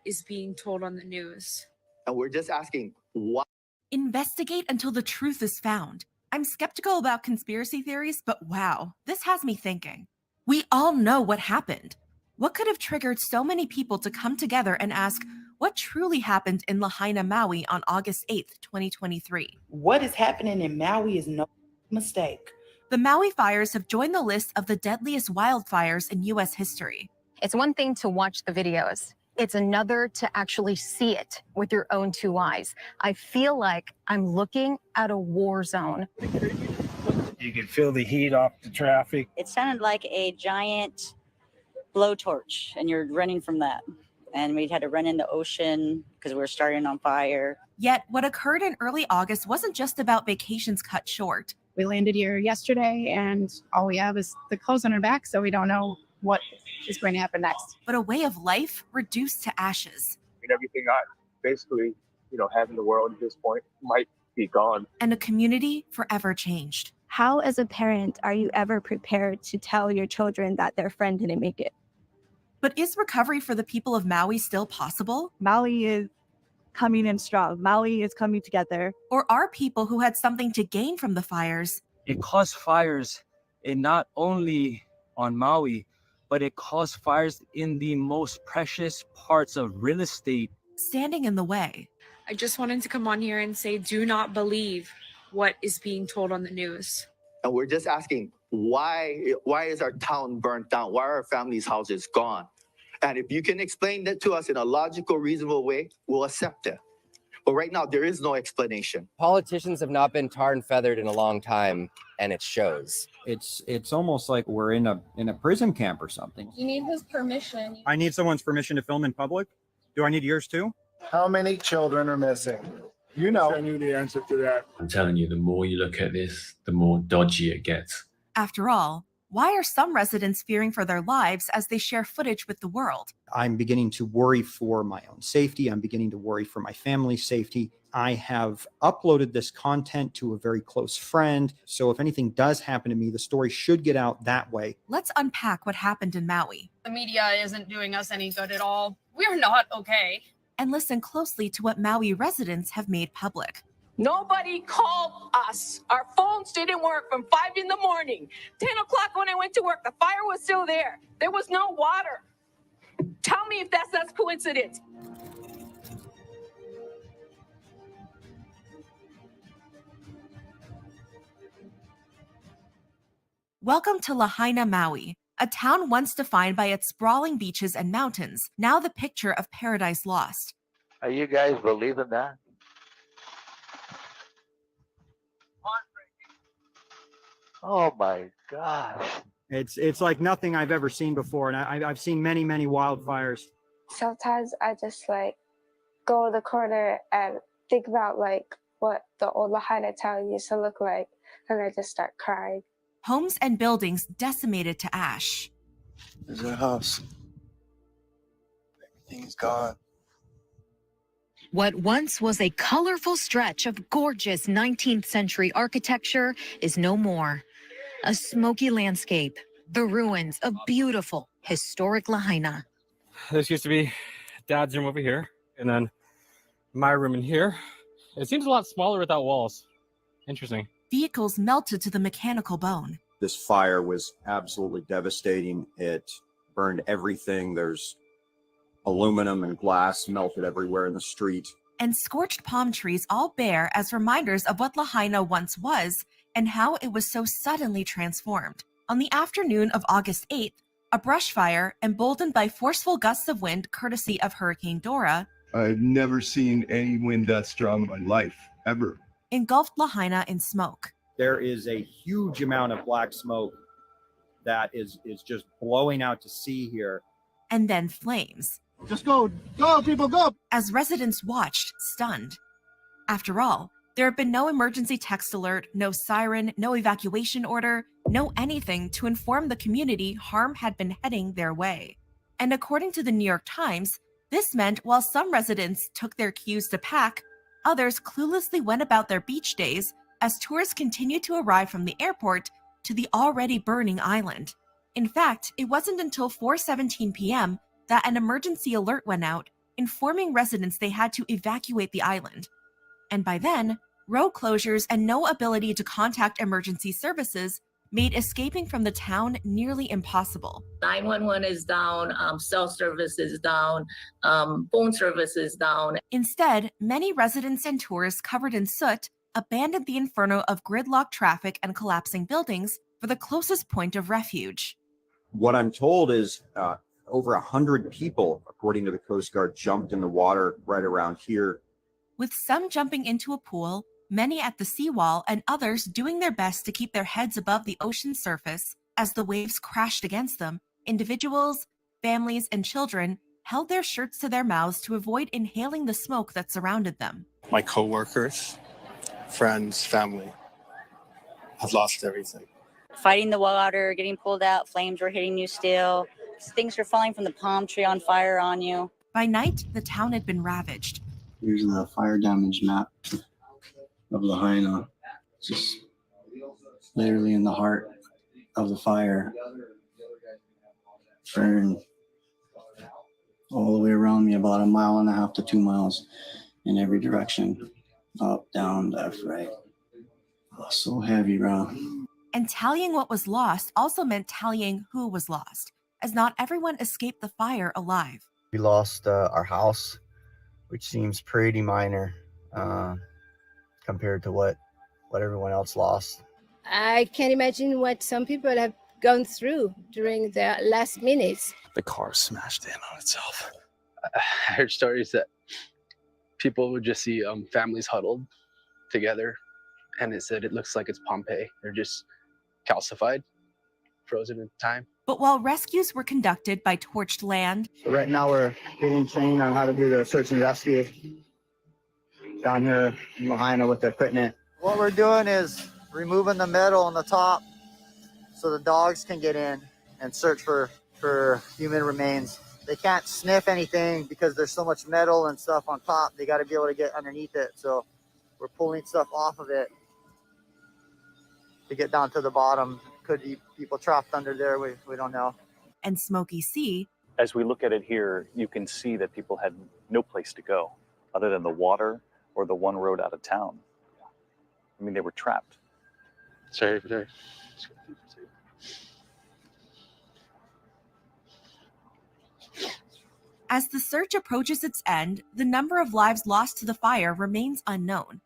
is being told on the news. And we're just asking, why? Investigate until the truth is found. I'm skeptical about conspiracy theories, but wow, this has me thinking. We all know what happened. What could have triggered so many people to come together and ask what truly happened in Lahaina, Maui on August 8th, 2023? What is happening in Maui is no mistake. The Maui fires have joined the list of the deadliest wildfires in U.S. history. It's one thing to watch the videos. It's another to actually see it with your own two eyes. I feel like I'm looking at a war zone. You can feel the heat off the traffic. It sounded like a giant blowtorch, and you're running from that. And we had to run in the ocean because we were starting on fire. Yet, what occurred in early August wasn't just about vacations cut short. We landed here yesterday, and all we have is the clothes on our back, so we don't know what is going to happen next. But a way of life reduced to ashes. And everything I basically, have in the world at this point might be gone. And a community forever changed. How, as a parent, are you ever prepared to tell your children that their friend didn't make it? But is recovery for the people of Maui still possible? Maui is coming in strong. Maui is coming together. Or are people who had something to gain from the fires? It caused fires not only on Maui, but it caused fires in the most precious parts of real estate. Standing in the way. I just wanted to come on here and say, do not believe what is being told on the news. And we're just asking, why is our town burnt down? Why are our families' houses gone? And if you can explain that to us in a logical, reasonable way, we'll accept it. But right now, there is no explanation. Politicians have not been tarred and feathered in a long time, and it shows. It's almost like we're in a prison camp or something. You need his permission. I need someone's permission to film in public. Do I need yours too? How many children are missing? I knew the answer to that. I'm telling you, the more you look at this, the more dodgy it gets. After all, why are some residents fearing for their lives as they share footage with the world? I'm beginning to worry for my own safety. I'm beginning to worry for my family's safety. I have uploaded this content to a very close friend. So if anything does happen to me, the story should get out that way. Let's unpack what happened in Maui. The media isn't doing us any good at all. We're not okay. And listen closely to what Maui residents have made public. Nobody called us. Our phones didn't work from 5 in the morning. 10 o'clock when I went to work, the fire was still there. There was no water. Tell me if that's not coincidence. Welcome to Lahaina, Maui, a town once defined by its sprawling beaches and mountains, now the picture of paradise lost. Are you guys believing that? Oh my gosh. It's like nothing I've ever seen before. And I've seen many, many wildfires. Sometimes I just go to the corner and think about what the old Lahaina town used to look like. And I just start crying. Homes and buildings decimated to ash. There's a house. Everything's gone. What once was a colorful stretch of gorgeous 19th century architecture is no more. A smoky landscape, the ruins of beautiful, historic Lahaina. This used to be Dad's room over here, and then my room in here. It seems a lot smaller without walls. Interesting. Vehicles melted to the mechanical bone. This fire was absolutely devastating. It burned everything. There's aluminum and glass melted everywhere in the street. And scorched palm trees all bare as reminders of what Lahaina once was and how it was so suddenly transformed. On the afternoon of August 8th, a brush fire, emboldened by forceful gusts of wind courtesy of Hurricane Dora, I've never seen any wind that strong in my life, ever. Engulfed Lahaina in smoke. There is a huge amount of black smoke that is just blowing out to sea here. And then flames. Just go, people, go! As residents watched, stunned. After all, there had been no emergency text alert, no siren, no evacuation order, no anything to inform the community harm had been heading their way. And according to the New York Times, this meant while some residents took their cues to pack, others cluelessly went about their beach days as tourists continued to arrive from the airport to the already burning island. In fact, it wasn't until 4:17 p.m. that an emergency alert went out, informing residents they had to evacuate the island. And by then, road closures and no ability to contact emergency services made escaping from the town nearly impossible. 911 is down, cell service is down, phone service is down. Instead, many residents and tourists covered in soot abandoned the inferno of gridlocked traffic and collapsing buildings for the closest point of refuge. What I'm told is over 100 people, according to the Coast Guard, jumped in the water right around here. With some jumping into a pool, many at the seawall, and others doing their best to keep their heads above the ocean surface as the waves crashed against them, individuals, families, and children held their shirts to their mouths to avoid inhaling the smoke that surrounded them. My coworkers, friends, family have lost everything. Fighting the water, getting pulled out, flames were hitting you still. Things were falling from the palm tree on fire on you. By night, the town had been ravaged. Here's the fire damage map of Lahaina. Just literally in the heart of the fire. Burned all the way around me, about 1.5 miles to 2 miles in every direction. Up, down, left, right. Oh, so heavy, bro. And tallying what was lost also meant tallying who was lost, as not everyone escaped the fire alive. We lost our house, which seems pretty minor compared to what everyone else lost. I can't imagine what some people have gone through during the last minutes. The car smashed in on itself. I heard stories that people would just see families huddled together, and it said it looks like it's Pompeii. They're just calcified, frozen in time. But while rescues were conducted by torched land, So right now we're getting trained on how to do the search and rescue down here in Lahaina with the equipment. What we're doing is removing the metal on the top so the dogs can get in and search for human remains. They can't sniff anything because there's so much metal and stuff on top. They got to be able to get underneath it. So we're pulling stuff off of it to get down to the bottom. Could be people trapped under there. We don't know. and Smoky Sea. As we look at it here, you can see that people had no place to go other than the water or the one road out of town. I mean, they were trapped. Sorry. As the search approaches its end, the number of lives lost to the fire remains unknown.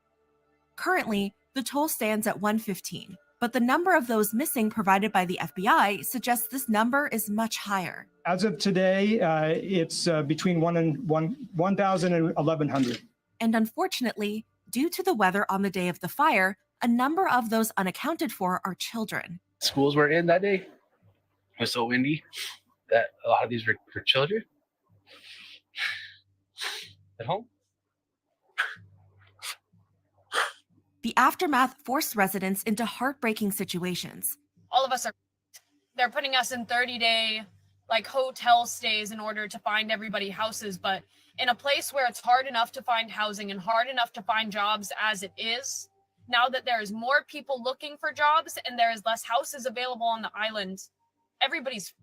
Currently, the toll stands at 115, but the number of those missing provided by the FBI suggests this number is much higher. As of today, it's between 1,000 and 1,100. And unfortunately, due to the weather on the day of the fire, a number of those unaccounted for are children. Schools were in that day. It was so windy that a lot of these were for children at home. The aftermath forced residents into heartbreaking situations. All of us they're putting us in 30-day hotel stays in order to find everybody houses, but in a place where it's hard enough to find housing and hard enough to find jobs as it is, now that there is more people looking for jobs and there is less houses available on the island, everybody's.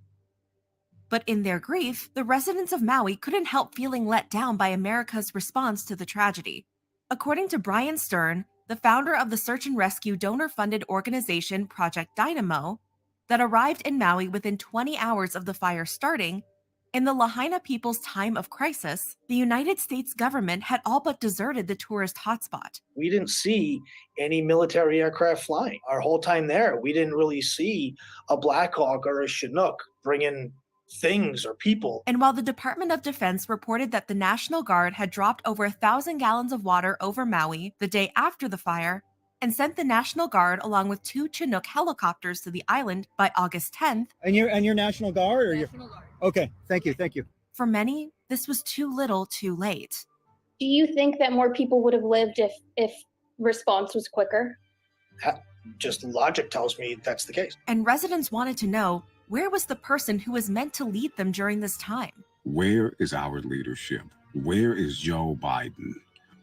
But in their grief, the residents of Maui couldn't help feeling let down by America's response to the tragedy. According to Brian Stern, the founder of the search and rescue donor-funded organization Project Dynamo, that arrived in Maui within 20 hours of the fire starting, in the Lahaina people's time of crisis, the United States government had all but deserted the tourist hotspot. We didn't see any military aircraft flying. Our whole time there, we didn't really see a Black Hawk or a Chinook bringing things or people. And while the Department of Defense reported that the National Guard had dropped over 1,000 gallons of water over Maui the day after the fire, and sent the National Guard along with 2 Chinook helicopters to the island by August 10th. And you're National Guard, or National Guard. Okay, thank you. For many, this was too little, too late. Do you think that more people would have lived if response was quicker? Just logic tells me that's the case. And residents wanted to know, where was the person who was meant to lead them during this time? Where is our leadership? Where is Joe Biden?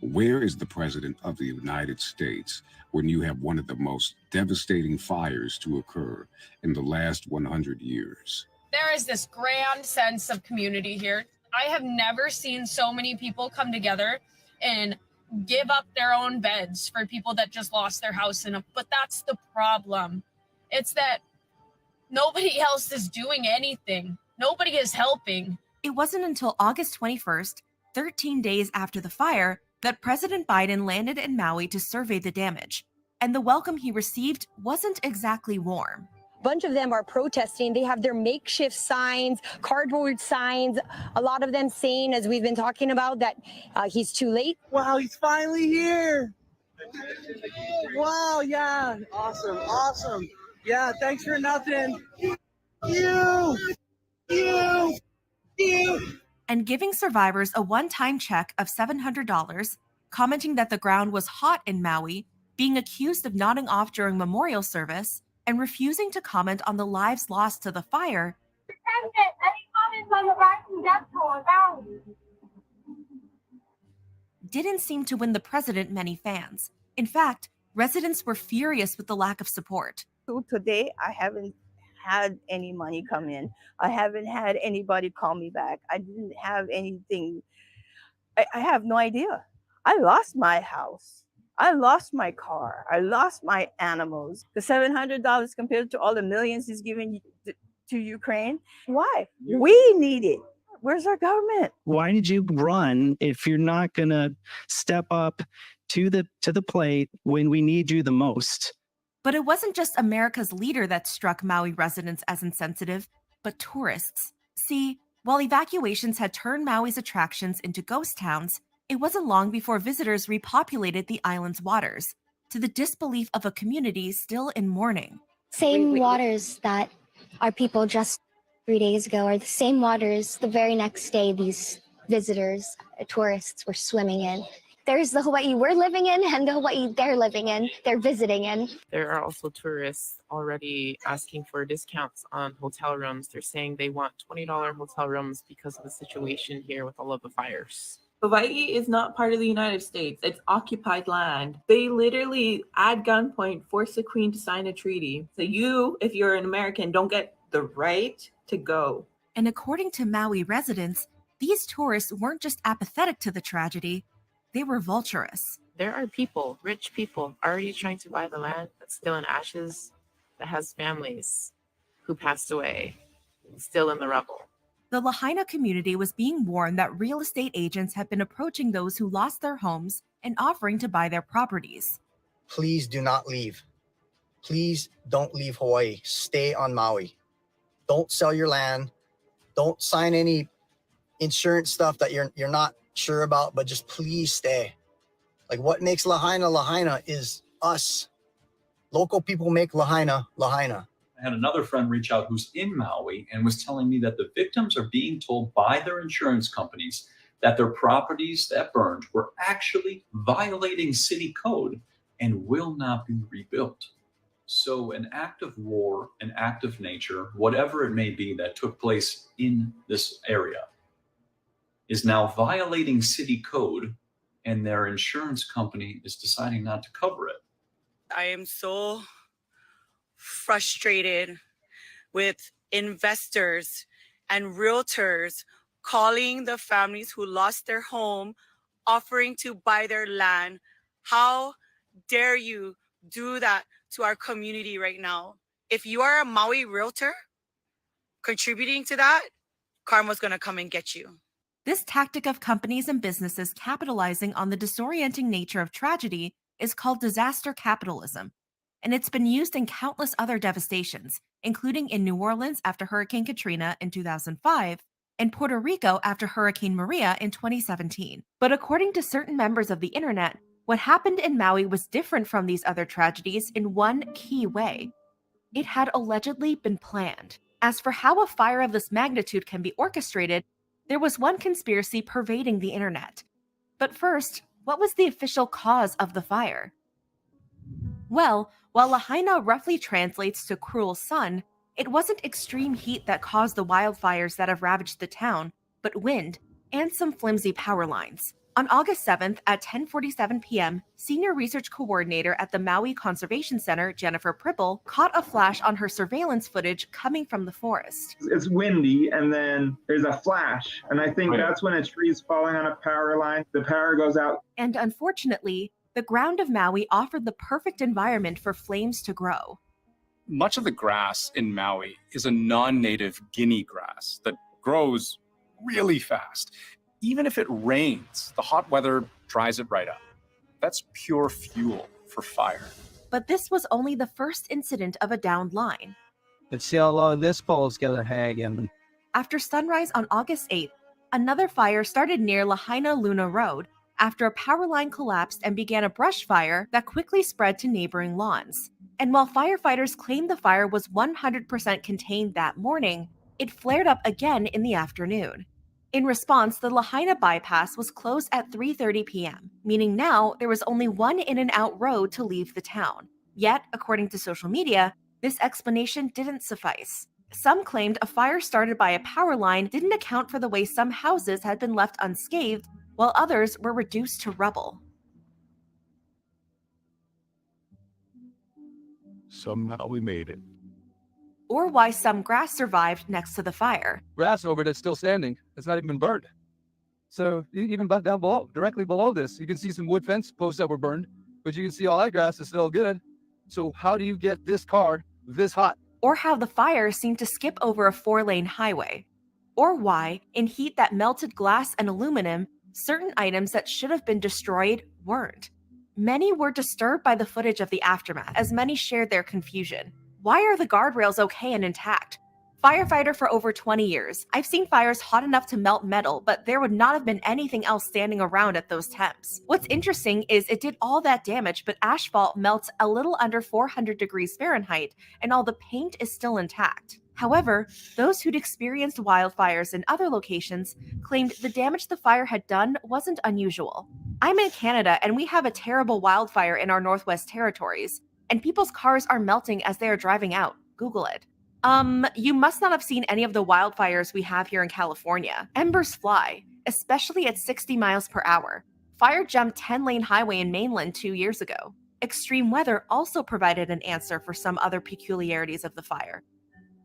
Where is the President of the United States when you have one of the most devastating fires to occur in the last 100 years? There is this grand sense of community here. I have never seen so many people come together and give up their own beds for people that just lost their house. But that's the problem. It's that nobody else is doing anything. Nobody is helping. It wasn't until August 21st, 13 days after the fire, that President Biden landed in Maui to survey the damage. And the welcome he received wasn't exactly warm. Bunch of them are protesting. They have their makeshift signs, cardboard signs, a lot of them saying, as we've been talking about, that he's too late. Wow, he's finally here. Wow, yeah, awesome. Yeah, thanks for nothing. You. And giving survivors a one-time check of $700, commenting that the ground was hot in Maui, being accused of nodding off during memorial service, and refusing to comment on the lives lost to the fire. Didn't seem to win the president many fans. In fact, residents were furious with the lack of support. So today, I haven't had any money come in. I haven't had anybody call me back. I didn't have anything. I have no idea. I lost my house. I lost my car. I lost my animals. The $700 compared to all the millions he's giving to Ukraine. Why? We need it. Where's our government? Why did you run if you're not going to step up to the plate when we need you the most? But it wasn't just America's leader that struck Maui residents as insensitive, but tourists. See, while evacuations had turned Maui's attractions into ghost towns, it wasn't long before visitors repopulated the island's waters, to the disbelief of a community still in mourning. Same waters that our people just 3 days ago are the same waters the very next day these visitors, tourists, were swimming in. There's the Hawaii we're living in and the Hawaii they're living in, they're visiting in. There are also tourists already asking for discounts on hotel rooms. They're saying they want $20 hotel rooms because of the situation here with all of the fires. Hawaii is not part of the United States. It's occupied land. They literally, at gunpoint, force the Queen to sign a treaty. So you, if you're an American, don't get the right to go. And according to Maui residents, these tourists weren't just apathetic to the tragedy, they were vulturous. There are people, rich people, already trying to buy the land that's still in ashes, that has families who passed away, still in the rubble. The Lahaina community was being warned that real estate agents had been approaching those who lost their homes and offering to buy their properties. Please do not leave. Please don't leave Hawaii. Stay on Maui. Don't sell your land. Don't sign any insurance stuff that you're not sure about, but just please stay. Like, what makes Lahaina Lahaina is us. Local people make Lahaina Lahaina. I had another friend reach out who's in Maui and was telling me that the victims are being told by their insurance companies that their properties that burned were actually violating city code and will not be rebuilt. So an act of war, an act of nature, whatever it may be that took place in this area, is now violating city code, and their insurance company is deciding not to cover it. I am so frustrated with investors and realtors calling the families who lost their home, offering to buy their land. How dare you do that to our community right now? If you are a Maui realtor contributing to that, karma's gonna come and get you. This tactic of companies and businesses capitalizing on the disorienting nature of tragedy is called disaster capitalism, and it's been used in countless other devastations, including in New Orleans after Hurricane Katrina in 2005, and Puerto Rico after Hurricane Maria in 2017. But according to certain members of the internet, what happened in Maui was different from these other tragedies in one key way. It had allegedly been planned. As for how a fire of this magnitude can be orchestrated, there was one conspiracy pervading the internet. But first, what was the official cause of the fire? Well, while Lahaina roughly translates to cruel sun, it wasn't extreme heat that caused the wildfires that have ravaged the town, but wind and some flimsy power lines. On August 7th at 10:47 p.m., Senior Research Coordinator at the Maui Conservation Center, Jennifer Pribble, caught a flash on her surveillance footage coming from the forest. It's windy, and then there's a flash, and I think that's when a tree's falling on a power line. The power goes out. And unfortunately, the ground of Maui offered the perfect environment for flames to grow. Much of the grass in Maui is a non-native Guinea grass that grows really fast. Even if it rains, the hot weather dries it right up. That's pure fuel for fire. But this was only the first incident of a downed line. Let's see how long this pole's gonna hang in. After sunrise on August 8th, another fire started near Lahaina Luna Road after a power line collapsed and began a brush fire that quickly spread to neighboring lawns. And while firefighters claimed the fire was 100% contained that morning, it flared up again in the afternoon. In response, the Lahaina bypass was closed at 3:30 p.m., meaning now there was only one in and out road to leave the town. Yet, according to social media, this explanation didn't suffice. Some claimed a fire started by a power line didn't account for the way some houses had been left unscathed, while others were reduced to rubble. Somehow we made it. Or why some grass survived next to the fire. Grass over that's still standing. It's not even burned. So even down below, directly below this, you can see some wood fence posts that were burned, but you can see all that grass is still good. So how do you get this car this hot? Or how the fire seemed to skip over a 4-lane highway. Or why, in heat that melted glass and aluminum, certain items that should have been destroyed weren't. Many were disturbed by the footage of the aftermath, as many shared their confusion. Why are the guardrails okay and intact? Firefighter for over 20 years, I've seen fires hot enough to melt metal, but there would not have been anything else standing around at those temps. What's interesting is it did all that damage, but asphalt melts a little under 400 degrees Fahrenheit, and all the paint is still intact. However, those who'd experienced wildfires in other locations claimed the damage the fire had done wasn't unusual. I'm in Canada, and we have a terrible wildfire in our Northwest Territories, and people's cars are melting as they are driving out. Google it. You must not have seen any of the wildfires we have here in California. Embers fly, especially at 60 miles per hour. Fire jumped 10-lane highway in mainland 2 years ago. Extreme weather also provided an answer for some other peculiarities of the fire.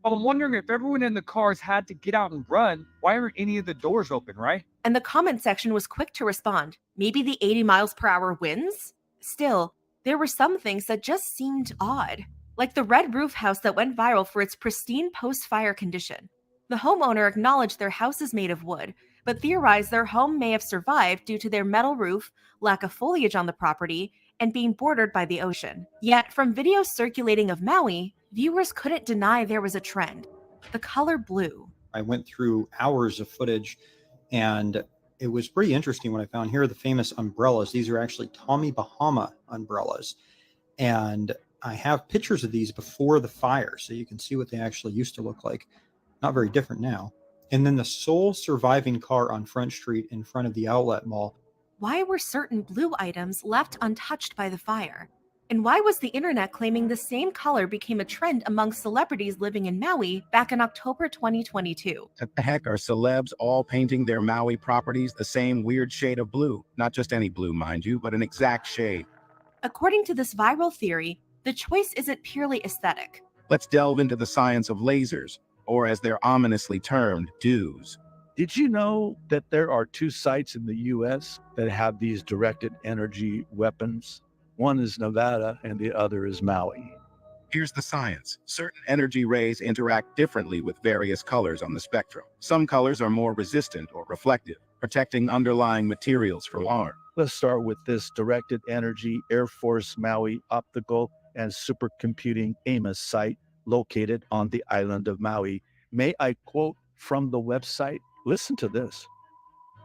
Well, I'm wondering if everyone in the cars had to get out and run, why aren't any of the doors open, right? And the comment section was quick to respond. Maybe the 80 miles per hour winds? Still, there were some things that just seemed odd. Like the red roof house that went viral for its pristine post-fire condition. The homeowner acknowledged their house is made of wood, but theorized their home may have survived due to their metal roof, lack of foliage on the property, and being bordered by the ocean. Yet, from videos circulating of Maui, viewers couldn't deny there was a trend. The color blue. I went through hours of footage, and it was pretty interesting what I found. Here are the famous umbrellas. These are actually Tommy Bahama umbrellas. And I have pictures of these before the fire, so you can see what they actually used to look like. Not very different now. And then the sole surviving car on Front Street in front of the outlet mall. Why were certain blue items left untouched by the fire? And why was the internet claiming the same color became a trend among celebrities living in Maui back in October 2022? What the heck are celebs all painting their Maui properties the same weird shade of blue? Not just any blue, mind you, but an exact shade. According to this viral theory, the choice isn't purely aesthetic. Let's delve into the science of lasers, or as they're ominously termed, DEWs. Did you know that there are 2 sites in the U.S. that have these directed energy weapons? One is Nevada and the other is Maui. Here's the science. Certain energy rays interact differently with various colors on the spectrum. Some colors are more resistant or reflective, protecting underlying materials from harm. Let's start with this directed energy Air Force Maui Optical and Supercomputing AMOS site located on the island of Maui. May I quote from the website? Listen to this.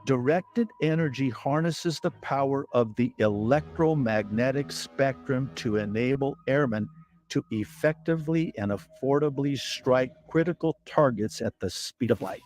Directed energy harnesses the power of the electromagnetic spectrum to enable airmen to effectively and affordably strike critical targets at the speed of light.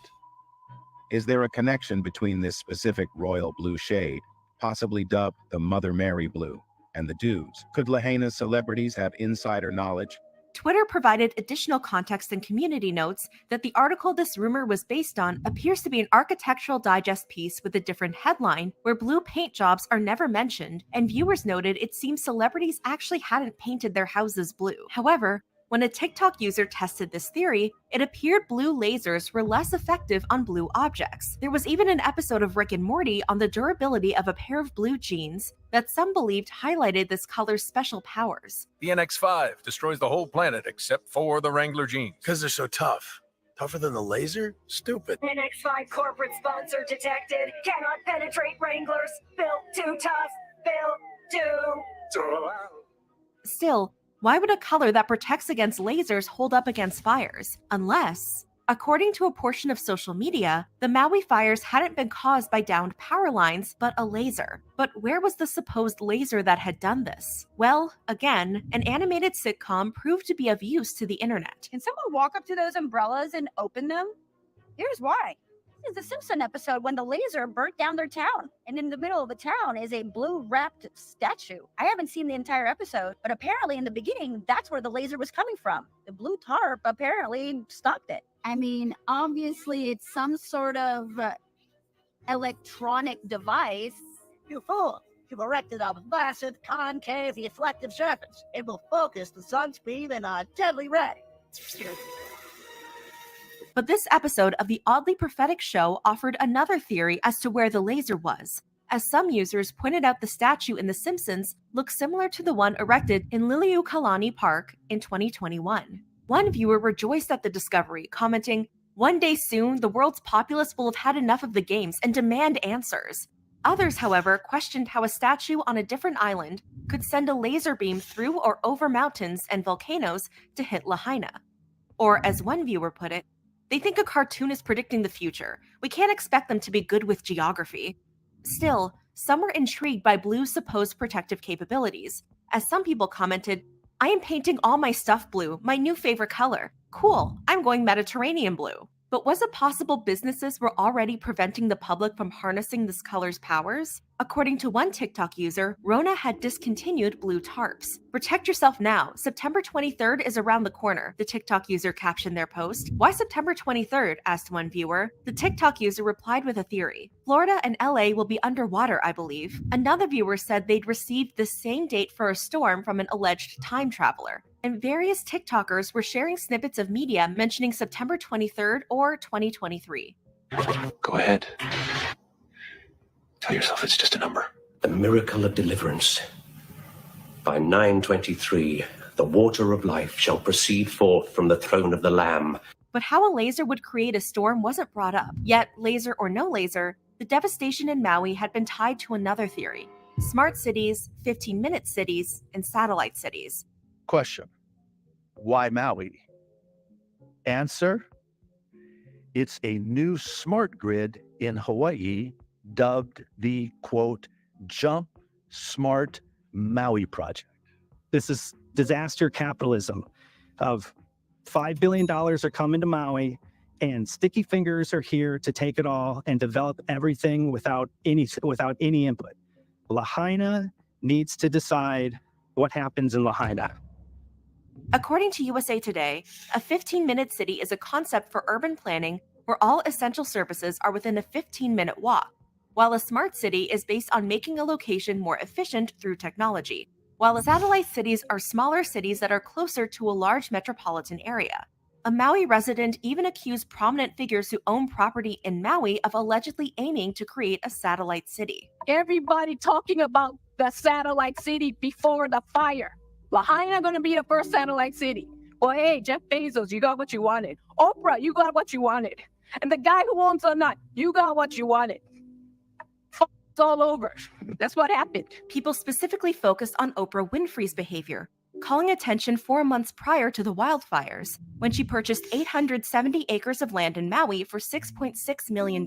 Is there a connection between this specific royal blue shade, possibly dubbed the Mother Mary blue, and the DEWs? Could Lahaina's celebrities have insider knowledge? Twitter provided additional context and community notes that the article this rumor was based on appears to be an Architectural Digest piece with a different headline where blue paint jobs are never mentioned, and viewers noted it seems celebrities actually hadn't painted their houses blue. However, when a TikTok user tested this theory, it appeared blue lasers were less effective on blue objects. There was even an episode of Rick and Morty on the durability of a pair of blue jeans that some believed highlighted this color's special powers. The NX5 destroys the whole planet except for the Wrangler jeans. Because they're so tough. Tougher than the laser? Stupid. NX5 corporate sponsor detected. Cannot penetrate Wranglers. Built too tough. Built too. Still, why would a color that protects against lasers hold up against fires? Unless, according to a portion of social media, the Maui fires hadn't been caused by downed power lines, but a laser. But where was the supposed laser that had done this? Well, again, an animated sitcom proved to be of use to the internet. Can someone walk up to those umbrellas and open them? Here's why. This is the Simpson episode when the laser burnt down their town. And in the middle of the town is a blue-wrapped statue. I haven't seen the entire episode, but apparently in the beginning, that's where the laser was coming from. The blue tarp apparently stopped it. I mean, obviously it's some sort of electronic device. You fool. You've erected a massive concave reflective surface. It will focus the sun's beam in a deadly ray. But this episode of the oddly prophetic show offered another theory as to where the laser was, as some users pointed out the statue in The Simpsons looks similar to the one erected in Liliuokalani Park in 2021. One viewer rejoiced at the discovery, commenting, "One day soon, the world's populace will have had enough of the games and demand answers." Others, however, questioned how a statue on a different island could send a laser beam through or over mountains and volcanoes to hit Lahaina. Or, as one viewer put it, they think a cartoon is predicting the future. We can't expect them to be good with geography. Still, some were intrigued by blue's supposed protective capabilities, as some people commented, "I am painting all my stuff blue, my new favorite color. Cool, I'm going Mediterranean blue." But was it possible businesses were already preventing the public from harnessing this color's powers? According to one TikTok user, Rona had discontinued blue tarps. "Protect yourself now. September 23rd is around the corner," the TikTok user captioned their post. "Why September 23rd?" asked one viewer. The TikTok user replied with a theory. "Florida and LA will be underwater, I believe." Another viewer said they'd received the same date for a storm from an alleged time traveler. And various TikTokers were sharing snippets of media mentioning September 23rd or 2023. Go ahead. Tell yourself it's just a number. The miracle of deliverance. By 9:23, the water of life shall proceed forth from the throne of the Lamb. But how a laser would create a storm wasn't brought up. Yet, laser or no laser, the devastation in Maui had been tied to another theory: smart cities, 15-minute cities, and satellite cities. Question: why Maui? Answer: it's a new smart grid in Hawaii dubbed the, quote, Jump Smart Maui Project. This is disaster capitalism of $5 billion are coming to Maui, and sticky fingers are here to take it all and develop everything without any input. Lahaina needs to decide what happens in Lahaina. According to USA Today, a 15-minute city is a concept for urban planning where all essential services are within a 15-minute walk, while a smart city is based on making a location more efficient through technology, while satellite cities are smaller cities that are closer to a large metropolitan area. A Maui resident even accused prominent figures who own property in Maui of allegedly aiming to create a satellite city. Everybody talking about the satellite city before the fire. Lahaina going to be the first satellite city. Well, hey, Jeff Bezos, you got what you wanted. Oprah, you got what you wanted. And the guy who owns the nut, you got what you wanted. It's all over. That's what happened. People specifically focused on Oprah Winfrey's behavior, calling attention 4 months prior to the wildfires, when she purchased 870 acres of land in Maui for $6.6 million.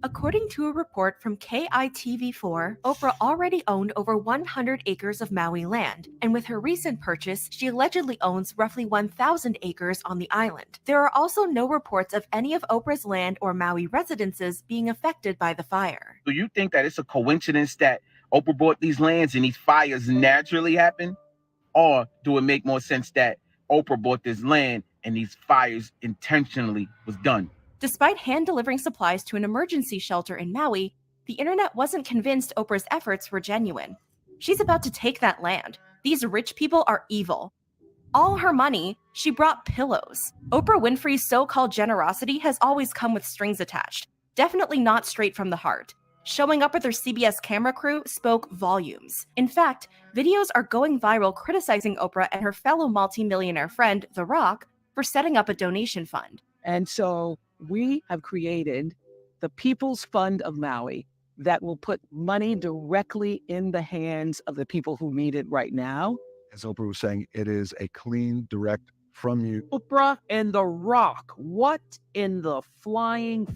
According to a report from KITV4, Oprah already owned over 100 acres of Maui land, and with her recent purchase, she allegedly owns roughly 1,000 acres on the island. There are also no reports of any of Oprah's land or Maui residences being affected by the fire. Do you think that it's a coincidence that Oprah bought these lands and these fires naturally happen? Or do it make more sense that Oprah bought this land and these fires intentionally was done. Despite hand delivering supplies to an emergency shelter in Maui, the internet wasn't convinced Oprah's efforts were genuine. She's about to take that land. These rich people are evil. All her money, she brought pillows. Oprah Winfrey's so-called generosity has always come with strings attached, definitely not straight from the heart. Showing up with her CBS camera crew spoke volumes. In fact, videos are going viral criticizing Oprah and her fellow multi-millionaire friend, The Rock, for setting up a donation fund. And so we have created the People's Fund of Maui that will put money directly in the hands of the people who need it right now. As Oprah was saying, it is a clean, direct from you. Oprah and The Rock, what in the flying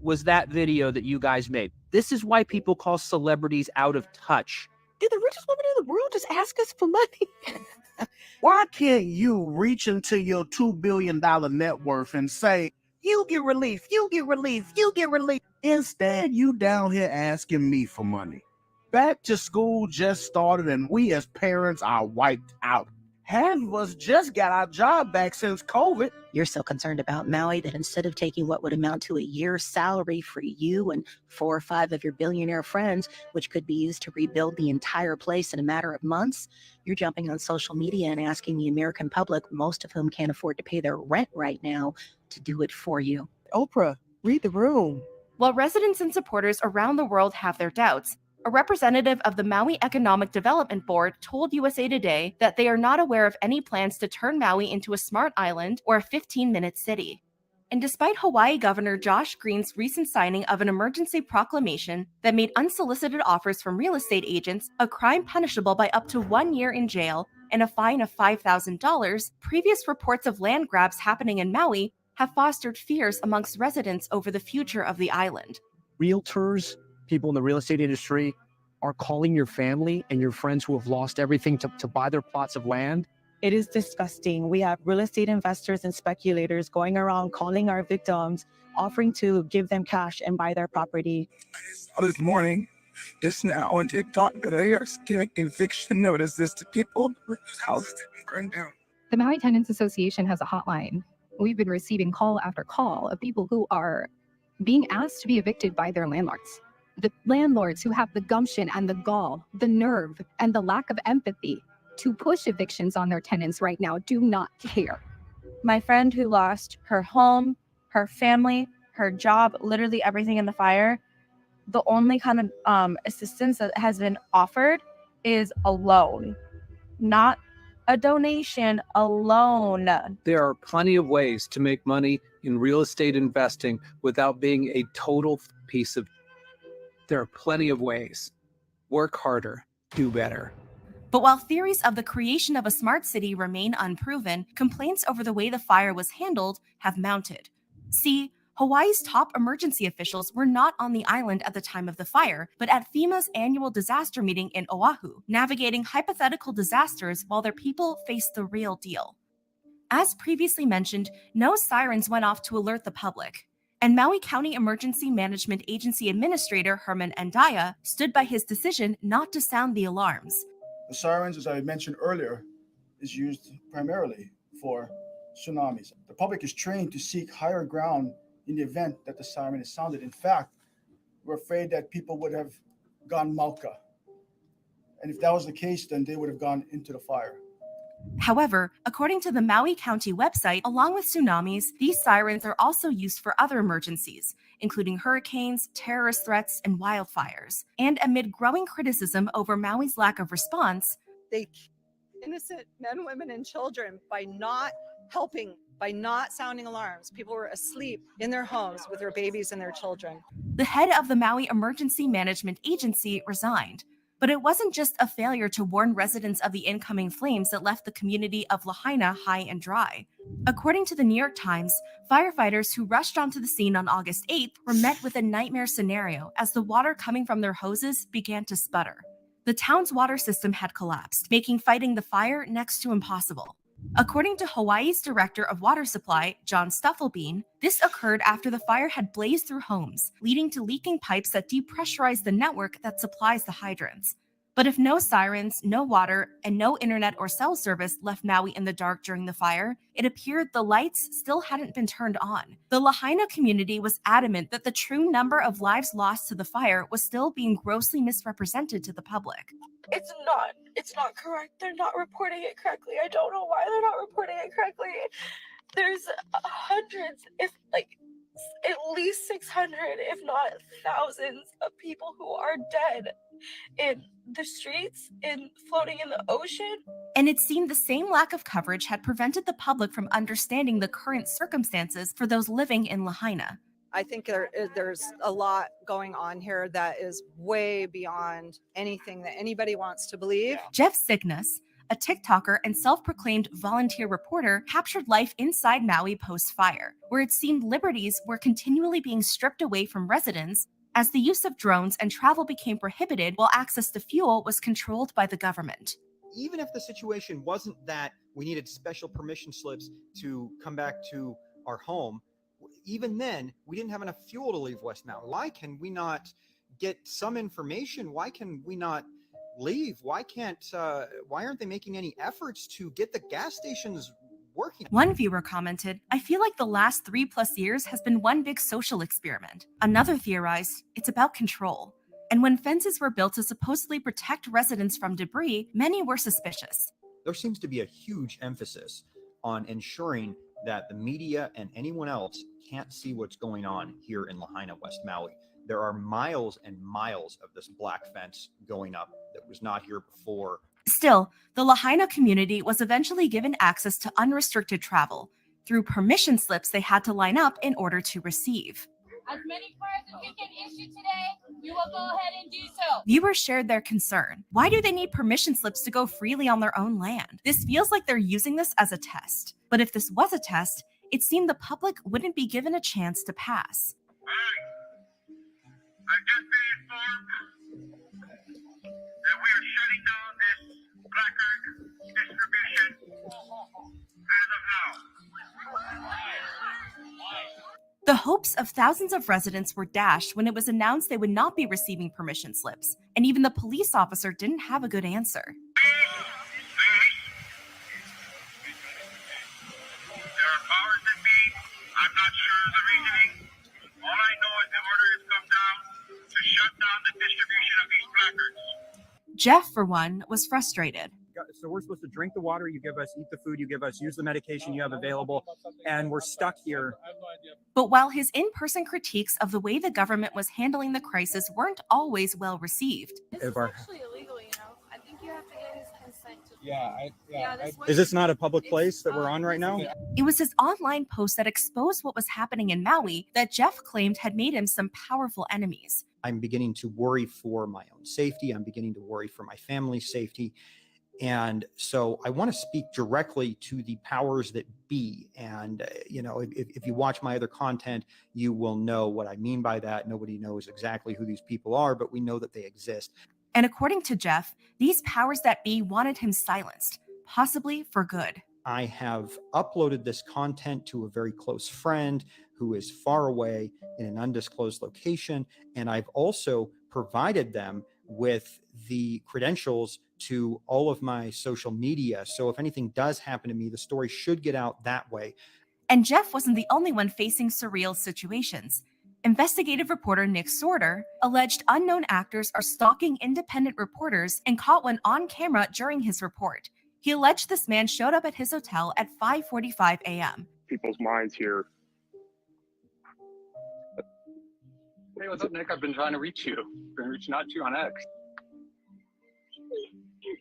was that video that you guys made? This is why people call celebrities out of touch. Did the richest woman in the world just ask us for money? Why can't you reach into your $2 billion net worth and say, you get relief, you get relief, you get relief? Instead, you down here asking me for money. Back to school just started and we as parents are wiped out. Half of us just got our job back since COVID. You're so concerned about Maui that instead of taking what would amount to a year's salary for you and 4 or 5 of your billionaire friends, which could be used to rebuild the entire place in a matter of months, you're jumping on social media and asking the American public, most of whom can't afford to pay their rent right now, to do it for you. Oprah, read the room. While residents and supporters around the world have their doubts, a representative of the Maui Economic Development Board told USA Today that they are not aware of any plans to turn Maui into a smart island or a 15-minute city. And despite Hawaii Governor Josh Green's recent signing of an emergency proclamation that made unsolicited offers from real estate agents a crime punishable by up to 1 year in jail and a fine of $5,000, previous reports of land grabs happening in Maui have fostered fears amongst residents over the future of the island. Realtors, people in the real estate industry are calling your family and your friends who have lost everything to buy their plots of land. It is disgusting. We have real estate investors and speculators going around calling our victims, offering to give them cash and buy their property. This morning, just now on TikTok, that they are giving eviction notices to people whose houses burned down. The Maui Tenants Association has a hotline. We've been receiving call after call of people who are being asked to be evicted by their landlords. The landlords who have the gumption and the gall, the nerve, and the lack of empathy to push evictions on their tenants right now do not care. My friend who lost her home, her family, her job, literally everything in the fire, the only kind of assistance that has been offered is a loan, not a donation, a loan. There are plenty of ways to make money in real estate investing without being a total piece of. There are plenty of ways. Work harder, do better. But while theories of the creation of a smart city remain unproven, complaints over the way the fire was handled have mounted. See, Hawaii's top emergency officials were not on the island at the time of the fire, but at FEMA's annual disaster meeting in Oahu, navigating hypothetical disasters while their people faced the real deal. As previously mentioned, no sirens went off to alert the public. And Maui County Emergency Management Agency Administrator Herman Andaya stood by his decision not to sound the alarms. The sirens, as I mentioned earlier, is used primarily for tsunamis. The public is trained to seek higher ground in the event that the siren is sounded. In fact, we're afraid that people would have gone Mauka. And if that was the case, then they would have gone into the fire. However, according to the Maui County website, along with tsunamis, these sirens are also used for other emergencies, including hurricanes, terrorist threats, and wildfires. And amid growing criticism over Maui's lack of response, they innocent men, women, and children by not helping, by not sounding alarms. People were asleep in their homes with their babies and their children. The head of the Maui Emergency Management Agency resigned. But it wasn't just a failure to warn residents of the incoming flames that left the community of Lahaina high and dry. According to the New York Times, firefighters who rushed onto the scene on August 8th were met with a nightmare scenario as the water coming from their hoses began to sputter. The town's water system had collapsed, making fighting the fire next to impossible. According to Hawaii's Director of Water Supply, John Stufflebean, this occurred after the fire had blazed through homes, leading to leaking pipes that depressurized the network that supplies the hydrants. But if no sirens, no water, and no internet or cell service left Maui in the dark during the fire, it appeared the lights still hadn't been turned on. The Lahaina community was adamant that the true number of lives lost to the fire was still being grossly misrepresented to the public. It's not correct. They're not reporting it correctly. I don't know why they're not reporting it correctly. There's hundreds, if like at least 600, if not thousands of people who are dead in the streets, floating in the ocean. And it seemed the same lack of coverage had prevented the public from understanding the current circumstances for those living in Lahaina. I think there's a lot going on here that is way beyond anything that anybody wants to believe. Jeff Cygnus, a TikToker and self-proclaimed volunteer reporter, captured life inside Maui post-fire, where it seemed liberties were continually being stripped away from residents as the use of drones and travel became prohibited while access to fuel was controlled by the government. Even if the situation wasn't that we needed special permission slips to come back to our home, even then, we didn't have enough fuel to leave West Maui. Why can we not get some information? Why can we not leave? Why aren't they making any efforts to get the gas stations working? One viewer commented, "I feel like the last 3+ years has been one big social experiment." Another theorized, "It's about control." And when fences were built to supposedly protect residents from debris, many were suspicious. There seems to be a huge emphasis on ensuring that the media and anyone else can't see what's going on here in Lahaina, West Maui. There are miles and miles of this black fence going up that was not here before. Still, the Lahaina community was eventually given access to unrestricted travel through permission slips they had to line up in order to receive. As many cars as we can issue today, we will go ahead and do so. Viewers shared their concern. Why do they need permission slips to go freely on their own land? This feels like they're using this as a test. But if this was a test, it seemed the public wouldn't be given a chance to pass. I just been informed that we are shutting down this placard distribution as of now. The hopes of thousands of residents were dashed when it was announced they would not be receiving permission slips, and even the police officer didn't have a good answer. There are powers that be. I'm not sure of the reasoning. All I know is the order has come down to shut down the distribution of these placards. Jeff, for one, was frustrated. So we're supposed to drink the water you give us, eat the food you give us, use the medication you have available, and we're stuck here. But while his in-person critiques of the way the government was handling the crisis weren't always well received. This is actually illegal, you know. I think you have to get his consent to Is this not a public place that we're on right now? It was his online post that exposed what was happening in Maui that Jeff claimed had made him some powerful enemies. I'm beginning to worry for my own safety. I'm beginning to worry for my family's safety. And so I want to speak directly to the powers that be. And, if you watch my other content, you will know what I mean by that. Nobody knows exactly who these people are, but we know that they exist. And according to Jeff, these powers that be wanted him silenced, possibly for good. I have uploaded this content to a very close friend who is far away in an undisclosed location. And I've also provided them with the credentials to all of my social media. So if anything does happen to me, the story should get out that way. And Jeff wasn't the only one facing surreal situations. Investigative reporter Nick Sorter alleged unknown actors are stalking independent reporters and caught one on camera during his report. He alleged this man showed up at his hotel at 5:45 a.m. People's minds here. Hey, what's up, Nick? I've been trying to reach you. Been reaching out to you on X.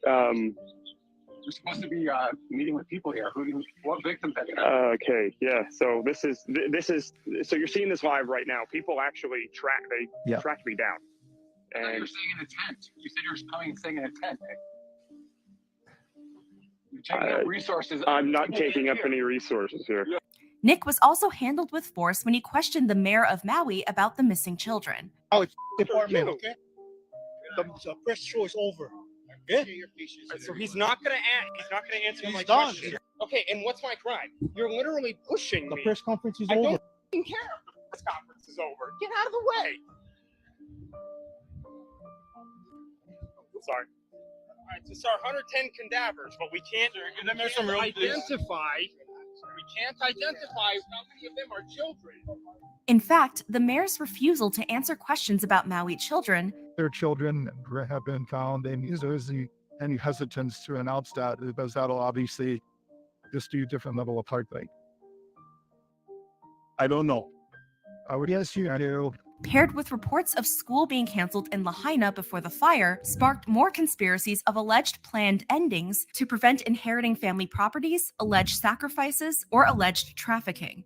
We're supposed to be meeting with people here. What victims have you had? Okay, yeah. So this is so you're seeing this live right now. People actually tracked me down. And And you're staying in a tent. You said you were coming and staying in a tent, Nick. You're taking up resources. I'm not taking up any resources here. Nick was also handled with force when he questioned the mayor of Maui about the missing children. Oh, it's department, okay? The press show is over. Okay? So he's not gonna answer He's my done. question. Okay, and what's my crime? You're literally pushing The me. press conference is I over. don't care if the press conference is over. Get out of the way. Sorry. Right, so our 110 cadavers, but we can't identify. We can't identify how many of them are children. In fact, the mayor's refusal to answer questions about Maui children Their children have been found, and is there any hesitance to announce that, because that'll obviously just do a different level of heart rate. I don't know. I would guess you do. paired with reports of school being canceled in Lahaina before the fire, sparked more conspiracies of alleged planned endings to prevent inheriting family properties, alleged sacrifices, or alleged trafficking.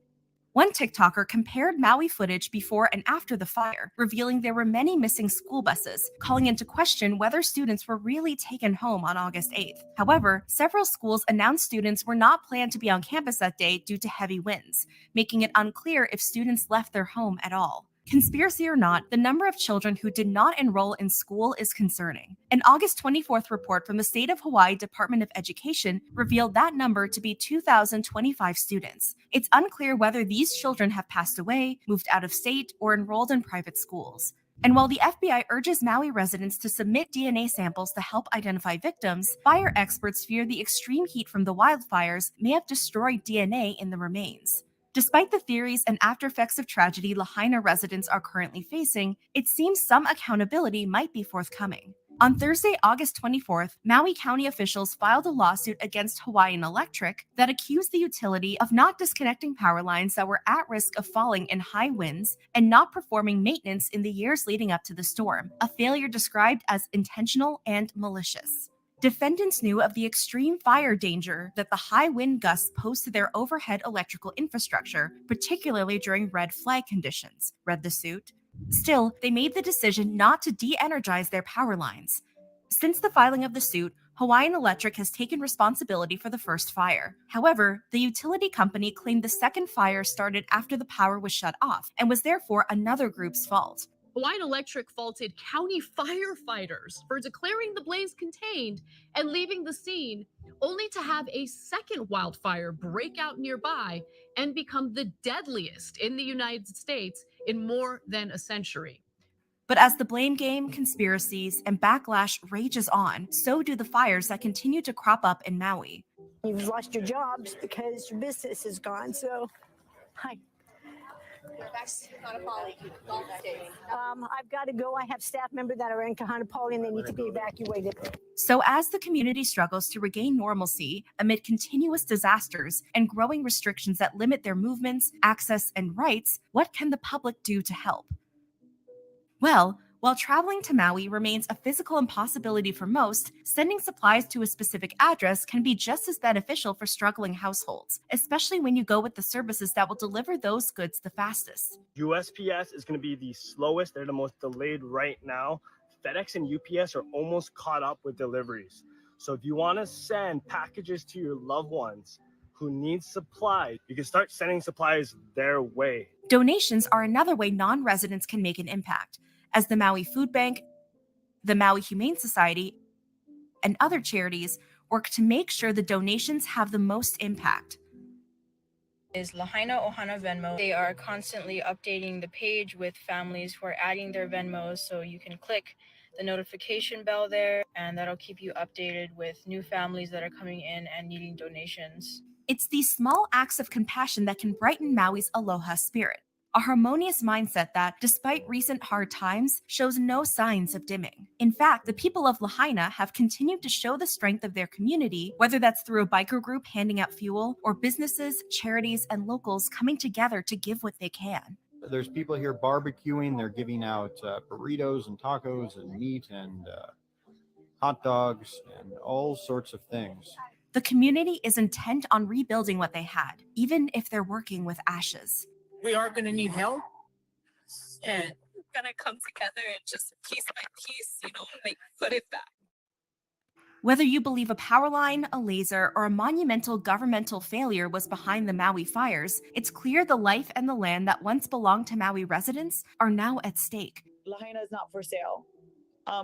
One TikToker compared Maui footage before and after the fire, revealing there were many missing school buses, calling into question whether students were really taken home on August 8th. However, several schools announced students were not planned to be on campus that day due to heavy winds, making it unclear if students left their home at all. Conspiracy or not, the number of children who did not enroll in school is concerning. An August 24th report from the State of Hawaii Department of Education revealed that number to be 2,025 students. It's unclear whether these children have passed away, moved out of state, or enrolled in private schools. And while the FBI urges Maui residents to submit DNA samples to help identify victims, fire experts fear the extreme heat from the wildfires may have destroyed DNA in the remains. Despite the theories and aftereffects of tragedy Lahaina residents are currently facing, it seems some accountability might be forthcoming. On Thursday, August 24th, Maui County officials filed a lawsuit against Hawaiian Electric that accused the utility of not disconnecting power lines that were at risk of falling in high winds and not performing maintenance in the years leading up to the storm, a failure described as intentional and malicious. Defendants knew of the extreme fire danger that the high wind gusts posed to their overhead electrical infrastructure, particularly during red flag conditions, read the suit. Still, they made the decision not to de-energize their power lines. Since the filing of the suit, Hawaiian Electric has taken responsibility for the first fire. However, the utility company claimed the second fire started after the power was shut off and was therefore another group's fault. Hawaiian Electric faulted county firefighters for declaring the blaze contained and leaving the scene, only to have a second wildfire break out nearby and become the deadliest in the United States in more than a century. But as the blame game, conspiracies, and backlash rages on, so do the fires that continue to crop up in Maui. You've lost your jobs because your business is gone, so hi. I've got to go. I have staff members that are in Kahanapali and they need to be evacuated. So as the community struggles to regain normalcy amid continuous disasters and growing restrictions that limit their movements, access, and rights, what can the public do to help? Well, while traveling to Maui remains a physical impossibility for most, sending supplies to a specific address can be just as beneficial for struggling households, especially when you go with the services that will deliver those goods the fastest. USPS is going to be the slowest. They're the most delayed right now. FedEx and UPS are almost caught up with deliveries. So if you want to send packages to your loved ones who need supplies, you can start sending supplies their way. Donations are another way non-residents can make an impact, as the Maui Food Bank, the Maui Humane Society, and other charities work to make sure the donations have the most impact. Is Lahaina Ohana Venmo. They are constantly updating the page with families who are adding their Venmos, so you can click the notification bell there, and that'll keep you updated with new families that are coming in and needing donations. It's these small acts of compassion that can brighten Maui's aloha spirit, a harmonious mindset that, despite recent hard times, shows no signs of dimming. In fact, the people of Lahaina have continued to show the strength of their community, whether that's through a biker group handing out fuel, or businesses, charities, and locals coming together to give what they can. There's people here barbecuing. They're giving out burritos and tacos and meat and hot dogs and all sorts of things. The community is intent on rebuilding what they had, even if they're working with ashes. We are going to need help, and we're going to come together and just piece by piece, put it back. Whether you believe a power line, a laser, or a monumental governmental failure was behind the Maui fires, it's clear the life and the land that once belonged to Maui residents are now at stake. Lahaina is not for sale.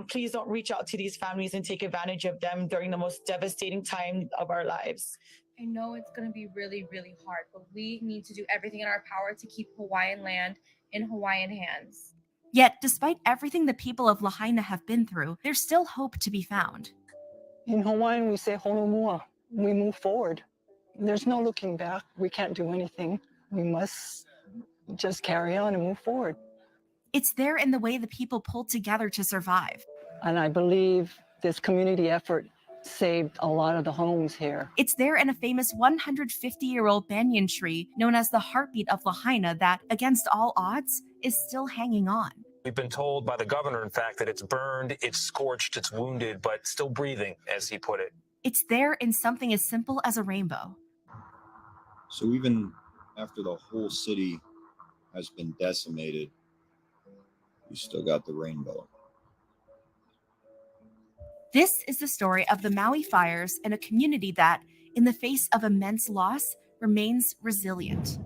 Please don't reach out to these families and take advantage of them during the most devastating time of our lives. I know it's going to be really, really hard, but we need to do everything in our power to keep Hawaiian land in Hawaiian hands. Yet, despite everything the people of Lahaina have been through, there's still hope to be found. In Hawaiian, we say holomua. We move forward. There's no looking back. We can't do anything. We must just carry on and move forward. It's there in the way the people pulled together to survive. And I believe this community effort saved a lot of the homes here. It's there in a famous 150-year-old banyan tree known as the heartbeat of Lahaina that, against all odds, is still hanging on. We've been told by the governor, in fact, that it's burned, it's scorched, it's wounded, but still breathing, as he put it. It's there in something as simple as a rainbow. So even after the whole city has been decimated, you still got the rainbow. This is the story of the Maui fires and a community that, in the face of immense loss, remains resilient.